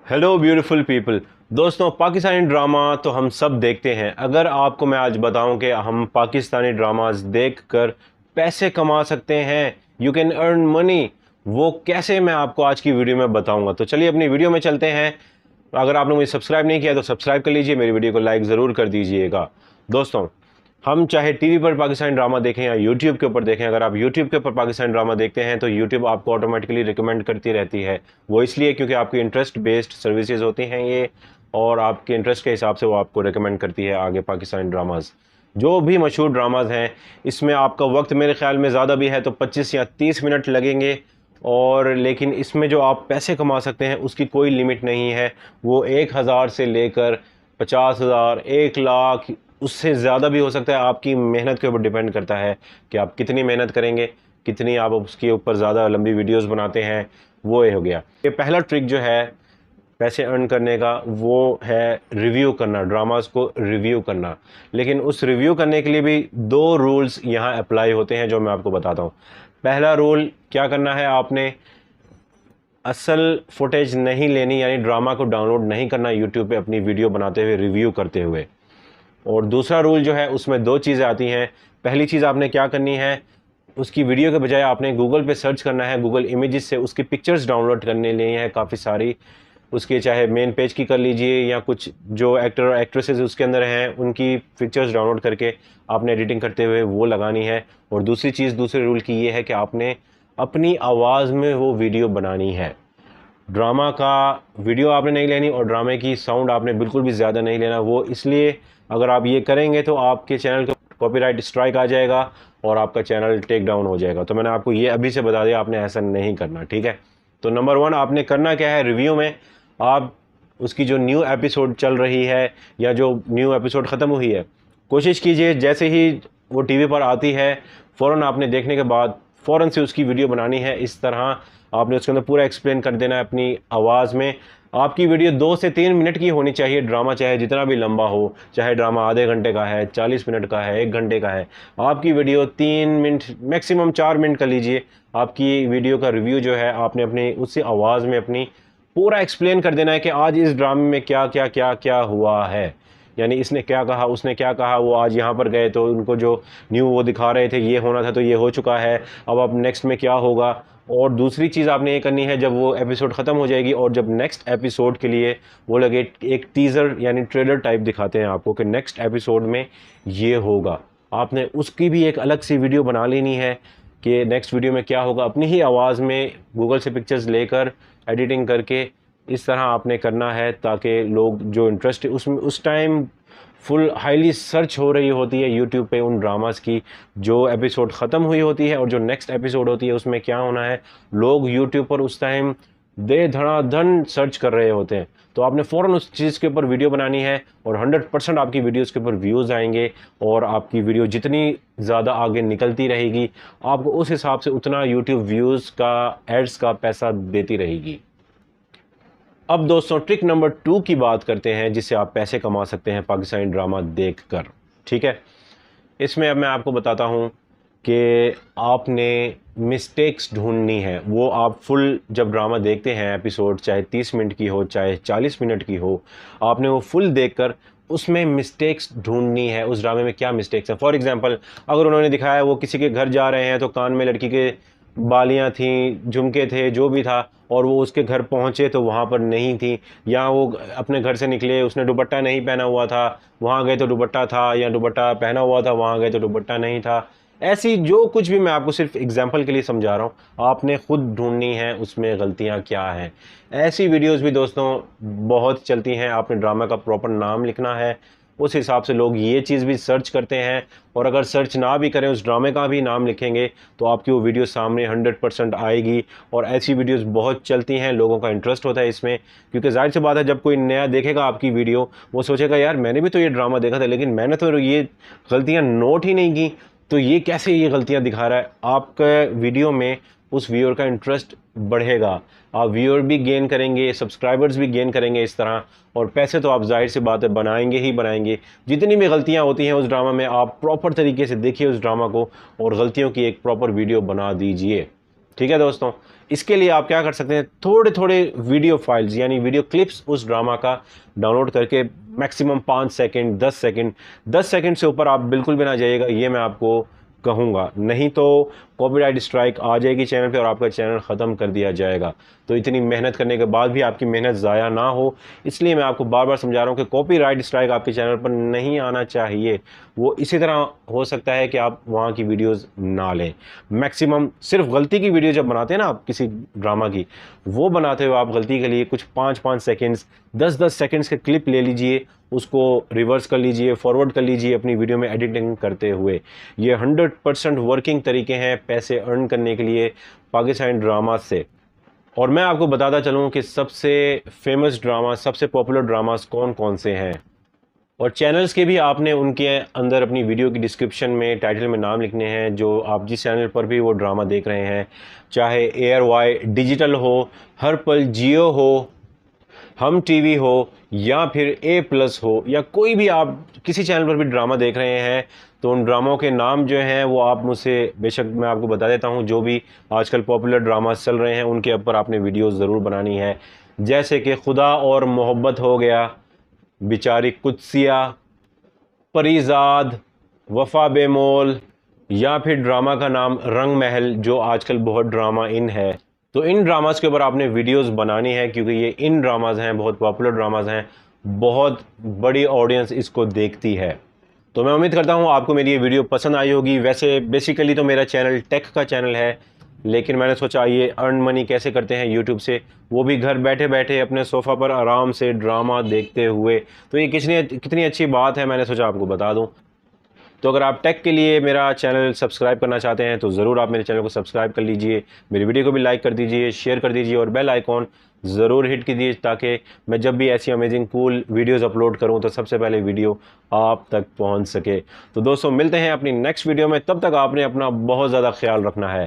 Hello beautiful people. दोस्तों, Pakistani drama तो हम सब देखते हैं। अगर आपको मैं आज बताऊं कि हम पाकिस्तानी ड्रामास देखकर पैसे कमा सकते हैं, यू कैन अर्न मनी, वो कैसे मैं आपको आज की वीडियो में बताऊंगा। तो चलिए अपनी वीडियो में चलते हैं। अगर आपने मुझे सब्सक्राइब नहीं किया तो सब्सक्राइब कर लीजिए, मेरी वीडियो को लाइक ज़रूर कर दीजिएगा। दोस्तों, हम चाहे टीवी पर पाकिस्तानी ड्रामा देखें या यूट्यूब के ऊपर देखें, अगर आप यूट्यूब के ऊपर पाकिस्तानी ड्रामा देखते हैं तो यूट्यूब आपको ऑटोमेटिकली रिकमेंड करती रहती है। वो इसलिए क्योंकि आपकी इंटरेस्ट बेस्ड सर्विसेज होती हैं ये, और आपके इंटरेस्ट के हिसाब से वो आपको रिकमेंड करती है आगे पाकिस्तानी ड्रामाज। जो भी मशहूर ड्रामाज हैं, इसमें आपका वक्त मेरे ख्याल में ज़्यादा भी है तो 25 या 30 मिनट लगेंगे, और लेकिन इसमें जो आप पैसे कमा सकते हैं उसकी कोई लिमिट नहीं है। वो 1000 से लेकर 50,000, 1 लाख, उससे ज़्यादा भी हो सकता है। आपकी मेहनत के ऊपर डिपेंड करता है कि आप कितनी मेहनत करेंगे, कितनी आप उसके ऊपर ज़्यादा लंबी वीडियोस बनाते हैं। वो ये हो गया। ये पहला ट्रिक जो है पैसे अर्न करने का, वो है रिव्यू करना, ड्रामास को रिव्यू करना। लेकिन उस रिव्यू करने के लिए भी 2 रूल्स यहाँ अप्लाई होते हैं जो मैं आपको बताता हूँ। पहला रूल क्या करना है, आपने असल फुटेज नहीं लेनी, यानी ड्रामा को डाउनलोड नहीं करना यूट्यूब पे अपनी वीडियो बनाते हुए, रिव्यू करते हुए। और दूसरा रूल जो है उसमें 2 चीज़ें आती हैं। पहली चीज़ आपने क्या करनी है, उसकी वीडियो के बजाय आपने गूगल पे सर्च करना है, गूगल इमेजेस से उसकी पिक्चर्स डाउनलोड करने लिए है काफ़ी सारी। उसके चाहे मेन पेज की कर लीजिए या कुछ जो एक्टर और एक्ट्रेसेस उसके अंदर हैं उनकी पिक्चर्स डाउनलोड करके आपने एडिटिंग करते हुए वो लगानी है। और दूसरी चीज़, दूसरे रूल की ये है कि आपने अपनी आवाज़ में वो वीडियो बनानी है। ड्रामा का वीडियो आपने नहीं लेनी और ड्रामे की साउंड आपने बिल्कुल भी ज़्यादा नहीं लेना। वो इसलिए, अगर आप ये करेंगे तो आपके चैनल को कॉपीराइट स्ट्राइक आ जाएगा और आपका चैनल टेक डाउन हो जाएगा। तो मैंने आपको ये अभी से बता दिया, आपने ऐसा नहीं करना, ठीक है। तो नंबर 1 आपने करना क्या है, रिव्यू में आप उसकी जो न्यू एपिसोड चल रही है या जो न्यू एपिसोड ख़त्म हुई है, कोशिश कीजिए जैसे ही वो टीवी पर आती है फ़ौरन आपने देखने के बाद फ़ौरन से उसकी वीडियो बनानी है। इस तरह आपने उसके अंदर पूरा एक्सप्लेन कर देना है अपनी आवाज़ में। आपकी वीडियो 2 से 3 मिनट की होनी चाहिए। ड्रामा चाहे जितना भी लंबा हो, चाहे ड्रामा आधे घंटे का है, 40 मिनट का है, 1 घंटे का है, आपकी वीडियो 3 मिनट, मैक्सिमम 4 मिनट का लीजिए। आपकी वीडियो का रिव्यू जो है आपने अपनी उसी आवाज़ में अपनी पूरा एक्सप्लेन कर देना है कि आज इस ड्रामे में क्या क्या क्या क्या हुआ है, यानी इसने क्या कहा, उसने क्या कहा, वो आज यहाँ पर गए तो उनको जो न्यू वो दिखा रहे थे ये होना था तो ये हो चुका है, अब नेक्स्ट में क्या होगा। और दूसरी चीज़ आपने ये करनी है, जब वो एपिसोड ख़त्म हो जाएगी और जब नेक्स्ट एपिसोड के लिए वो लगे, एक टीज़र यानी ट्रेलर टाइप दिखाते हैं आपको कि नेक्स्ट एपिसोड में ये होगा, आपने उसकी भी एक अलग सी वीडियो बना लेनी है कि नेक्स्ट वीडियो में क्या होगा। अपनी ही आवाज़ में गूगल से पिक्चर्स लेकर एडिटिंग करके इस तरह आपने करना है ताकि लोग जो इंटरेस्ट है उसमें, उस टाइम फुल हाईली सर्च हो रही होती है यूट्यूब पे उन ड्रामास की जो एपिसोड ख़त्म हुई होती है और जो नेक्स्ट एपिसोड होती है उसमें क्या होना है, लोग यूट्यूब पर उस टाइम दे धड़ाधन सर्च कर रहे होते हैं। तो आपने फ़ौरन उस चीज़ के ऊपर वीडियो बनानी है और 100% आपकी वीडियोज़ के ऊपर व्यूज़ आएंगे और आपकी वीडियो जितनी ज़्यादा आगे निकलती रहेगी आपको उस हिसाब से उतना यूट्यूब व्यूज़ का, एड्स का पैसा देती रहेगी। अब दोस्तों, ट्रिक नंबर 2 की बात करते हैं जिससे आप पैसे कमा सकते हैं पाकिस्तानी ड्रामा देखकर, ठीक है। इसमें अब मैं आपको बताता हूँ कि आपने मिस्टेक्स ढूंढनी है। वो आप फुल जब ड्रामा देखते हैं एपिसोड, चाहे 30 मिनट की हो चाहे 40 मिनट की हो, आपने वो फुल देखकर उसमें मिस्टेक्स ढूंढनी है। उस ड्रामे में क्या मिस्टेक्स हैं, फॉर एग्जांपल अगर उन्होंने दिखाया वो किसी के घर जा रहे हैं तो कान में लड़की के बालियां थी, झुमके थे, जो भी था, और वो उसके घर पहुंचे तो वहाँ पर नहीं थी, या वो अपने घर से निकले उसने दुपट्टा नहीं पहना हुआ था, वहाँ गए तो दुपट्टा था, या दुपट्टा पहना हुआ था वहाँ गए तो दुपट्टा नहीं था। ऐसी जो कुछ भी, मैं आपको सिर्फ एग्जांपल के लिए समझा रहा हूँ, आपने खुद ढूंढनी है उसमें गलतियाँ क्या हैं। ऐसी वीडियोस भी दोस्तों बहुत चलती हैं। आपने ड्रामा का प्रॉपर नाम लिखना है, उस हिसाब से लोग ये चीज़ भी सर्च करते हैं, और अगर सर्च ना भी करें उस ड्रामे का भी नाम लिखेंगे तो आपकी वो वीडियो सामने 100% आएगी। और ऐसी वीडियोस बहुत चलती हैं, लोगों का इंटरेस्ट होता है इसमें, क्योंकि जाहिर सी बात है जब कोई नया देखेगा आपकी वीडियो वो सोचेगा यार मैंने भी तो ये ड्रामा देखा था लेकिन मैंने तो ये गलतियाँ नोट ही नहीं की, तो ये कैसे ये गलतियाँ दिखा रहा है। आपके वीडियो में उस व्यूअर का इंटरेस्ट बढ़ेगा, आप व्यूअर भी गेन करेंगे, सब्सक्राइबर्स भी गेन करेंगे इस तरह, और पैसे तो आप जाहिर सी बात है बनाएंगे ही बनाएंगे। जितनी भी गलतियां होती हैं उस ड्रामा में आप प्रॉपर तरीके से देखिए उस ड्रामा को और गलतियों की एक प्रॉपर वीडियो बना दीजिए, ठीक है दोस्तों। इसके लिए आप क्या कर सकते हैं, थोड़े थोड़े वीडियो फाइल्स यानी वीडियो क्लिप्स उस ड्रामा का डाउनलोड करके मैक्सिमम 5 सेकंड 10 सेकंड से ऊपर आप बिल्कुल भी ना जाइएगा, ये मैं आपको कहूँगा, नहीं तो कॉपीराइट स्ट्राइक आ जाएगी चैनल पे और आपका चैनल ख़त्म कर दिया जाएगा। तो इतनी मेहनत करने के बाद भी आपकी मेहनत ज़ाया ना हो, इसलिए मैं आपको बार बार समझा रहा हूँ कि कॉपीराइट स्ट्राइक आपके चैनल पर नहीं आना चाहिए। वो इसी तरह हो सकता है कि आप वहाँ की वीडियोस ना लें। मैक्सिमम सिर्फ गलती की वीडियो जब बनाते हैं ना आप किसी ड्रामा की, वो बनाते हुए आप गलती के लिए कुछ 5-5 सेकेंड्स 10-10 सेकेंड्स के क्लिप ले लीजिए, उसको रिवर्स कर लीजिए, फॉरवर्ड कर लीजिए अपनी वीडियो में एडिटिंग करते हुए। ये 100% वर्किंग तरीके हैं पैसे अर्न करने के लिए पाकिस्तानी ड्रामा से। और मैं आपको बताता चलूँ कि सबसे फेमस ड्रामा, सबसे पॉपुलर ड्रामास कौन कौन से हैं, और चैनल्स के भी आपने उनके अंदर अपनी वीडियो की डिस्क्रिप्शन में टाइटल में नाम लिखने हैं, जो आप जिस चैनल पर भी वो ड्रामा देख रहे हैं, चाहे एयर वाई डिजिटल हो, हर पल जियो हो, हम टीवी हो, या फिर A+ हो, या कोई भी आप किसी चैनल पर भी ड्रामा देख रहे हैं, तो उन ड्रामों के नाम जो हैं वो आप मुझसे, बेशक मैं आपको बता देता हूं, जो भी आजकल पॉपुलर ड्रामास चल रहे हैं उनके ऊपर आपने वीडियो ज़रूर बनानी है। जैसे कि खुदा और मोहब्बत हो गया, बेचारी कुत्सिया, परीजाद, वफा बेमोल, या फिर ड्रामा का नाम रंग महल, जो आजकल बहुत ड्रामा इन है। तो इन ड्रामास के ऊपर आपने वीडियोस बनानी है, क्योंकि ये इन ड्रामास हैं, बहुत पॉपुलर ड्रामास हैं, बहुत बड़ी ऑडियंस इसको देखती है। तो मैं उम्मीद करता हूँ आपको मेरी ये वीडियो पसंद आई होगी। वैसे बेसिकली तो मेरा चैनल टेक का चैनल है, लेकिन मैंने सोचा ये अर्न मनी कैसे करते हैं यूट्यूब से, वो भी घर बैठे बैठे अपने सोफ़ा पर आराम से ड्रामा देखते हुए। तो ये कितनी अच्छी बात है, मैंने सोचा आपको बता दूँ। तो अगर आप टेक के लिए मेरा चैनल सब्सक्राइब करना चाहते हैं तो ज़रूर आप मेरे चैनल को सब्सक्राइब कर लीजिए, मेरी वीडियो को भी लाइक कर दीजिए, शेयर कर दीजिए और बेल आइकॉन ज़रूर हिट कीजिए, ताकि मैं जब भी ऐसी अमेजिंग कूल वीडियोस अपलोड करूं तो सबसे पहले वीडियो आप तक पहुंच सके। तो दोस्तों मिलते हैं अपनी नेक्स्ट वीडियो में, तब तक आपने अपना बहुत ज़्यादा ख्याल रखना है।